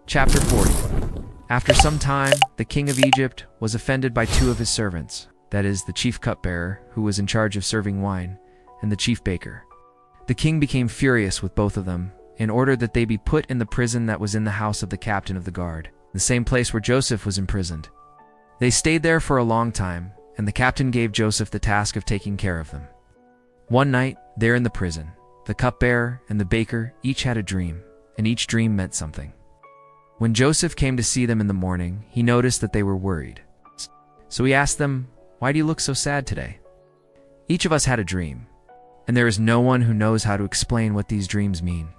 Chapter 40. After some time, the king of Egypt was offended by two of his servants, that is, the chief cupbearer, who was in charge of serving wine, and the chief baker. The king became furious with both of them, and ordered that they be put in the prison that was in the house of the captain of the guard, the same place where Joseph was imprisoned. They stayed there for a long time, and the captain gave Joseph the task of taking care of them. One night, there in the prison, the cupbearer and the baker each had a dream, and each dream meant something. When Joseph came to see them in the morning, he noticed that they were worried. So he asked them, "Why do you look so sad today?" "Each of us had a dream, and there is no one who knows how to explain what these dreams mean.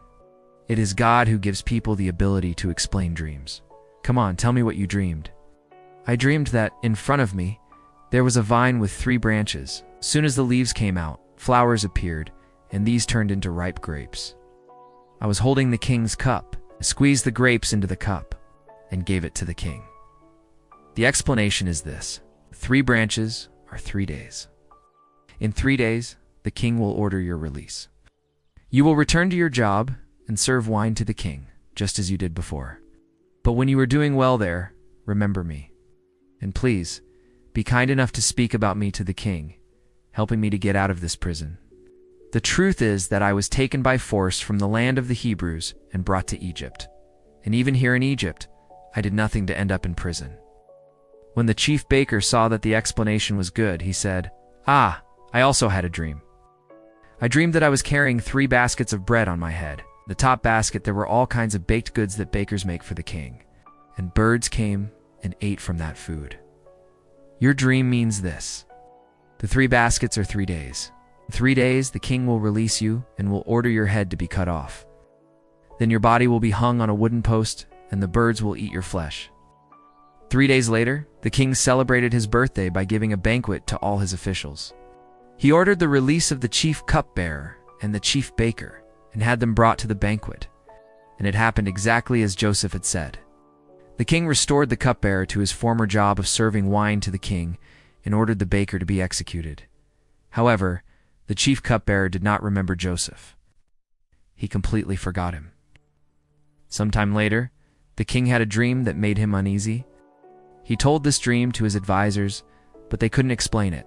It is God who gives people the ability to explain dreams. Come on, tell me what you dreamed." "I dreamed that, in front of me, there was a vine with 3 branches. As soon as the leaves came out, flowers appeared, and these turned into ripe grapes. I was holding the king's cup. I squeezed the grapes into the cup and gave it to the king." The explanation is this: 3 branches are 3 days. In 3 days, the king will order your release. You will return to your job and serve wine to the king, just as you did before. But when you are doing well there, remember me. And please, be kind enough to speak about me to the king, helping me to get out of this prison. The truth is that I was taken by force from the land of the Hebrews and brought to Egypt. And even here in Egypt, I did nothing to end up in prison. When the chief baker saw that the explanation was good, he said, "Ah, I also had a dream. I dreamed that I was carrying 3 baskets of bread on my head. The top basket, there were all kinds of baked goods that bakers make for the king. And birds came and ate from that food. Your dream means this: the 3 baskets are 3 days. In 3 days, the king will release you and will order your head to be cut off. Then your body will be hung on a wooden post, and the birds will eat your flesh." 3 days later, the king celebrated his birthday by giving a banquet to all his officials. He ordered the release of the chief cupbearer and the chief baker, and had them brought to the banquet. And it happened exactly as Joseph had said. The king restored the cupbearer to his former job of serving wine to the king, and ordered the baker to be executed. However, the chief cupbearer did not remember Joseph. He completely forgot him. Sometime later, the king had a dream that made him uneasy. He told this dream to his advisors, but they couldn't explain it.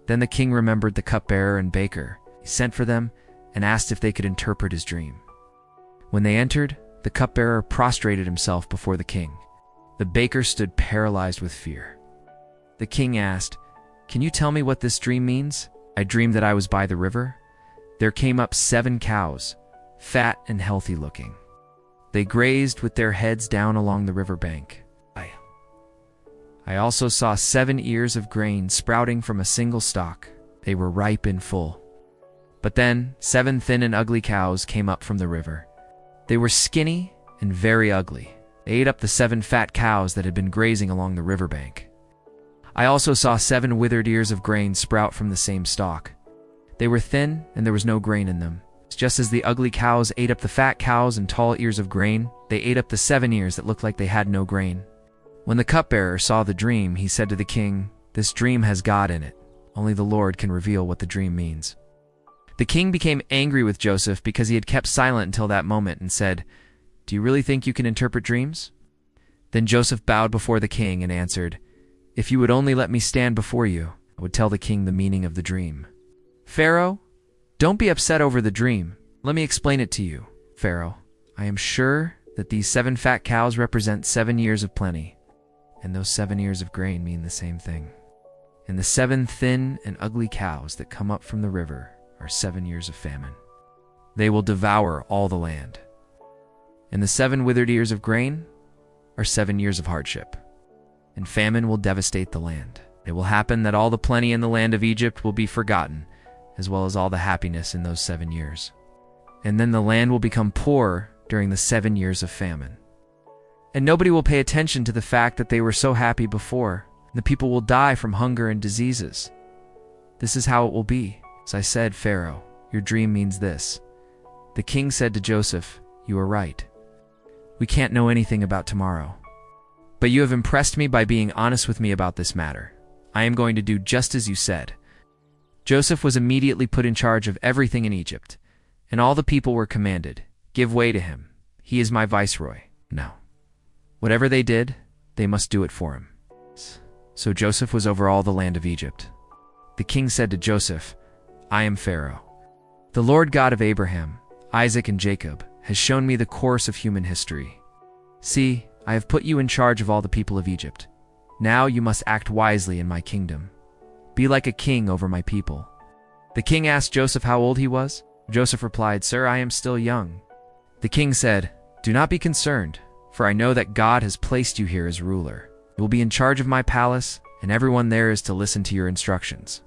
Then the king remembered the cupbearer and baker. He sent for them and asked if they could interpret his dream. When they entered, the cupbearer prostrated himself before the king. The baker stood paralyzed with fear. The king asked, "Can you tell me what this dream means?" "I dreamed that I was by the river. There came up 7 cows, fat and healthy looking. They grazed with their heads down along the river bank. I also saw 7 ears of grain sprouting from a single stalk. They were ripe and full. But then 7 thin and ugly cows came up from the river. They were skinny and very ugly. They ate up the 7 fat cows that had been grazing along the riverbank. I also saw 7 withered ears of grain sprout from the same stalk. They were thin, and there was no grain in them. Just as the ugly cows ate up the fat cows and tall ears of grain, they ate up the 7 ears that looked like they had no grain." When the cupbearer saw the dream, he said to the king, "This dream has God in it. Only the Lord can reveal what the dream means." The king became angry with Joseph because he had kept silent until that moment and said, "Do you really think you can interpret dreams?" Then Joseph bowed before the king and answered, "If you would only let me stand before you, I would tell the king the meaning of the dream." "Pharaoh, don't be upset over the dream. Let me explain it to you. Pharaoh, I am sure that these 7 fat cows represent 7 years of plenty, and those 7 ears of grain mean the same thing. And the 7 thin and ugly cows that come up from the river are 7 years of famine. They will devour all the land. And the 7 withered ears of grain are 7 years of hardship, and famine will devastate the land. It will happen that all the plenty in the land of Egypt will be forgotten, as well as all the happiness in those 7 years. And then the land will become poor during the 7 years of famine. And nobody will pay attention to the fact that they were so happy before. The people will die from hunger and diseases. This is how it will be. As I said, Pharaoh, your dream means this." The king said to Joseph, "You are right. We can't know anything about tomorrow. But you have impressed me by being honest with me about this matter. I am going to do just as you said." Joseph was immediately put in charge of everything in Egypt, and all the people were commanded, "Give way to him. He is my viceroy now." Whatever they did, they must do it for him. So Joseph was over all the land of Egypt. The king said to Joseph, I am Pharaoh. The Lord God of Abraham, Isaac, and Jacob has shown me the course of human history. See, I have put you in charge of all the people of Egypt. Now you must act wisely in my kingdom. Be like a king over my people. The king asked Joseph how old he was. Joseph replied, Sir, I am still young. The king said, Do not be concerned, for I know that God has placed you here as ruler. You will be in charge of my palace, and everyone there is to listen to your instructions.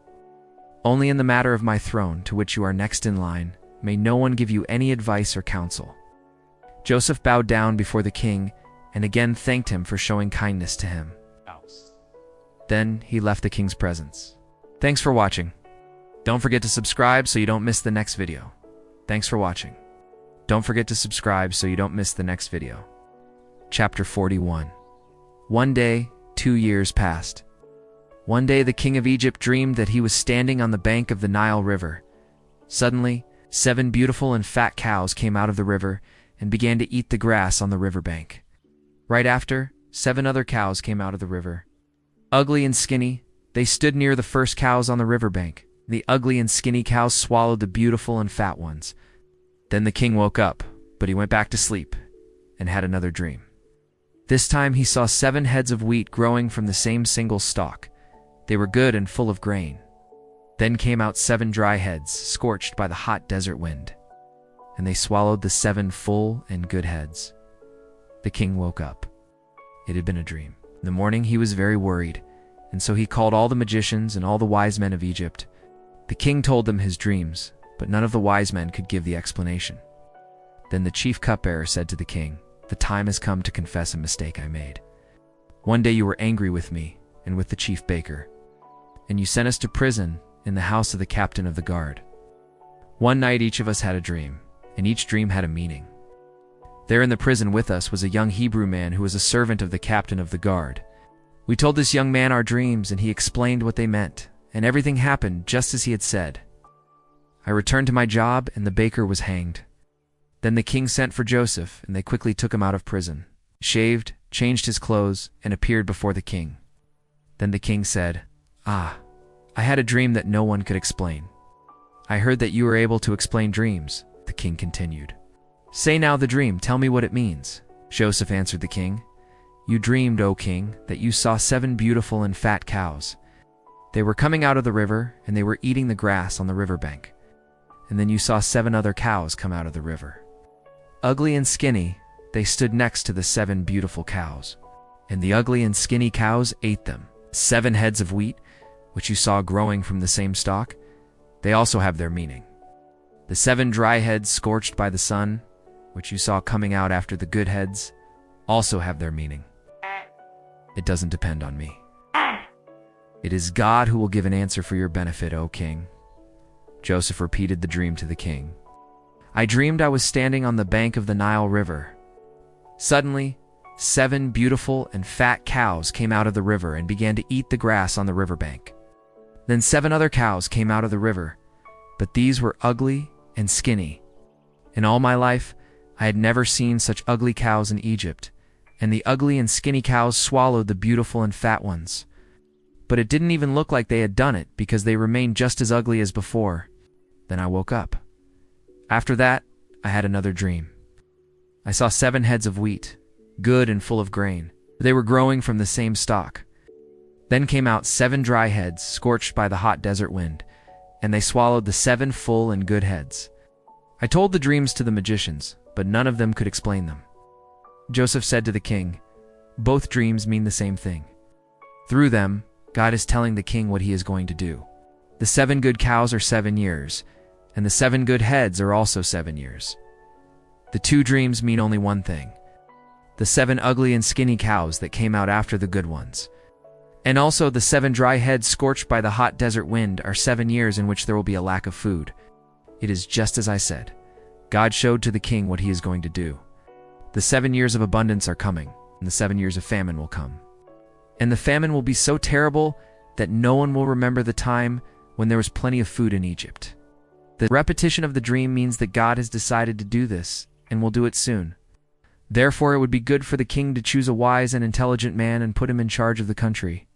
Only in the matter of my throne, to which you are next in line, may no one give you any advice or counsel. Joseph bowed down before the king and again thanked him for showing kindness to him. Then he left the king's presence. Thanks for watching. Don't forget to subscribe so you don't miss the next video. Thanks for watching. Don't forget to subscribe so you don't miss the next video. Chapter 41. One day, 2 years passed. One day the king of Egypt dreamed that he was standing on the bank of the Nile River. Suddenly, 7 beautiful and fat cows came out of the river and began to eat the grass on the riverbank. Right after, 7 other cows came out of the river. Ugly and skinny, they stood near the first cows on the riverbank. The ugly and skinny cows swallowed the beautiful and fat ones. Then the king woke up, but he went back to sleep and had another dream. This time he saw 7 heads of wheat growing from the same single stalk. They were good and full of grain. Then came out 7 dry heads, scorched by the hot desert wind, and they swallowed the 7 full and good heads. The king woke up. It had been a dream. In the morning he was very worried, and so he called all the magicians and all the wise men of Egypt. The king told them his dreams, but none of the wise men could give the explanation. Then the chief cupbearer said to the king, The time has come to confess a mistake I made. One day you were angry with me and with the chief baker, and you sent us to prison in the house of the captain of the guard. One night each of us had a dream, and each dream had a meaning. There in the prison with us was a young Hebrew man who was a servant of the captain of the guard. We told this young man our dreams, and he explained what they meant, and everything happened just as he had said. I returned to my job, and the baker was hanged. Then the king sent for Joseph, and they quickly took him out of prison. He shaved, changed his clothes, and appeared before the king. Then the king said, I had a dream that no one could explain. I heard that you were able to explain dreams, the king continued. Say now the dream, tell me what it means. Joseph answered the king. You dreamed, O king, that you saw 7 beautiful and fat cows. They were coming out of the river, and they were eating the grass on the riverbank. And then you saw 7 other cows come out of the river. Ugly and skinny, they stood next to the 7 beautiful cows. And the ugly and skinny cows ate them. 7 heads of wheat, which you saw growing from the same stalk, they also have their meaning. The 7 dry heads scorched by the sun, which you saw coming out after the good heads, also have their meaning. It doesn't depend on me. It is God who will give an answer for your benefit, O king. Joseph repeated the dream to the king. I dreamed I was standing on the bank of the Nile River. Suddenly, 7 beautiful and fat cows came out of the river and began to eat the grass on the riverbank. Then 7 other cows came out of the river, but these were ugly and skinny. In all my life, I had never seen such ugly cows in Egypt, and the ugly and skinny cows swallowed the beautiful and fat ones. But it didn't even look like they had done it because they remained just as ugly as before. Then I woke up. After that, I had another dream. I saw 7 heads of wheat, good and full of grain. They were growing from the same stalk. Then came out 7 dry heads, scorched by the hot desert wind, and they swallowed the 7 full and good heads. I told the dreams to the magicians, but none of them could explain them. Joseph said to the king, Both dreams mean the same thing. Through them, God is telling the king what he is going to do. The 7 good cows are 7 years, and the 7 good heads are also 7 years. The 2 dreams mean only one thing: the 7 ugly and skinny cows that came out after the good ones. And also the 7 dry heads scorched by the hot desert wind are 7 years in which there will be a lack of food. It is just as I said. God showed to the king what he is going to do. The 7 years of abundance are coming, and the 7 years of famine will come. And the famine will be so terrible that no one will remember the time when there was plenty of food in Egypt. The repetition of the dream means that God has decided to do this, and will do it soon. Therefore it would be good for the king to choose a wise and intelligent man and put him in charge of the country.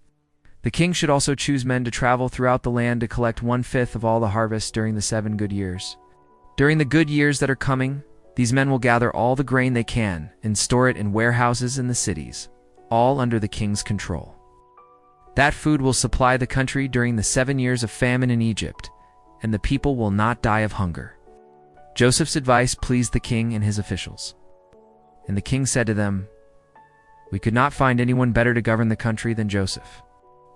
The king should also choose men to travel throughout the land to collect 1/5 of all the harvest during the 7 good years. During the good years that are coming, these men will gather all the grain they can and store it in warehouses in the cities, all under the king's control. That food will supply the country during the 7 years of famine in Egypt, and the people will not die of hunger. Joseph's advice pleased the king and his officials. And the king said to them, "We could not find anyone better to govern the country than Joseph.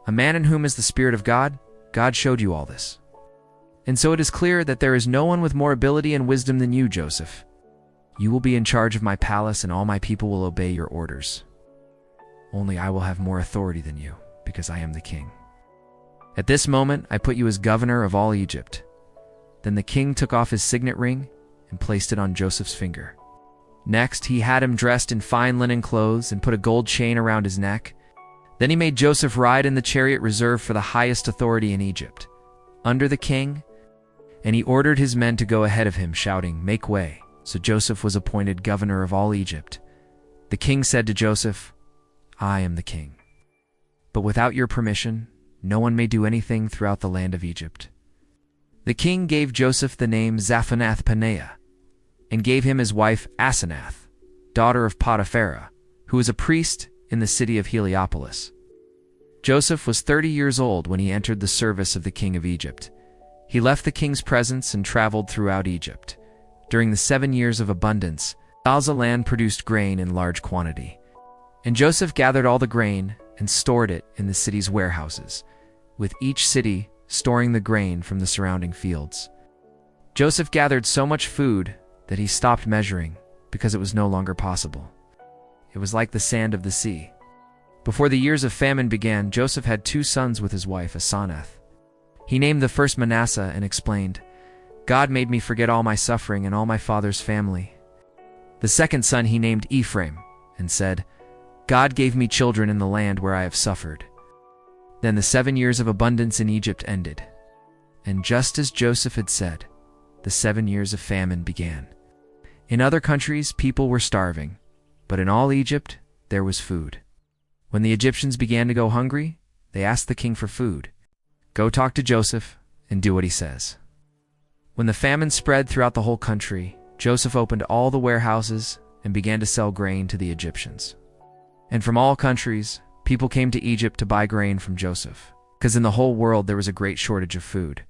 A man in whom is the Spirit of God. God showed you all this. And so it is clear that there is no one with more ability and wisdom than you, Joseph. You will be in charge of my palace, and all my people will obey your orders. Only I will have more authority than you, because I am the king. At this moment I put you as governor of all Egypt." Then the king took off his signet ring and placed it on Joseph's finger. Next, he had him dressed in fine linen clothes and put a gold chain around his neck. Then he made Joseph ride in the chariot reserved for the highest authority in Egypt, under the king, and he ordered his men to go ahead of him, shouting, "Make way." So Joseph was appointed governor of all Egypt. The king said to Joseph, "I am the king. But without your permission, no one may do anything throughout the land of Egypt." The king gave Joseph the name Zaphanath-Paneah, and gave him his wife Asenath, daughter of Potipharah, who was a priest in the city of Heliopolis. Joseph was 30 years old when he entered the service of the king of Egypt. He left the king's presence and traveled throughout Egypt. During the 7 years of abundance, Gaza land produced grain in large quantity. And Joseph gathered all the grain and stored it in the city's warehouses, with each city storing the grain from the surrounding fields. Joseph gathered so much food that he stopped measuring because it was no longer possible. It was like the sand of the sea. Before the years of famine began, Joseph had 2 sons with his wife Asenath. He named the first Manasseh and explained, "God made me forget all my suffering and all my father's family." The second son he named Ephraim and said, "God gave me children in the land where I have suffered." Then the 7 years of abundance in Egypt ended. And just as Joseph had said, the 7 years of famine began. In other countries, people were starving, but in all Egypt, there was food. When the Egyptians began to go hungry, they asked the king for food. "Go talk to Joseph and do what he says." When the famine spread throughout the whole country, Joseph opened all the warehouses and began to sell grain to the Egyptians. And from all countries, people came to Egypt to buy grain from Joseph, because in the whole world there was a great shortage of food.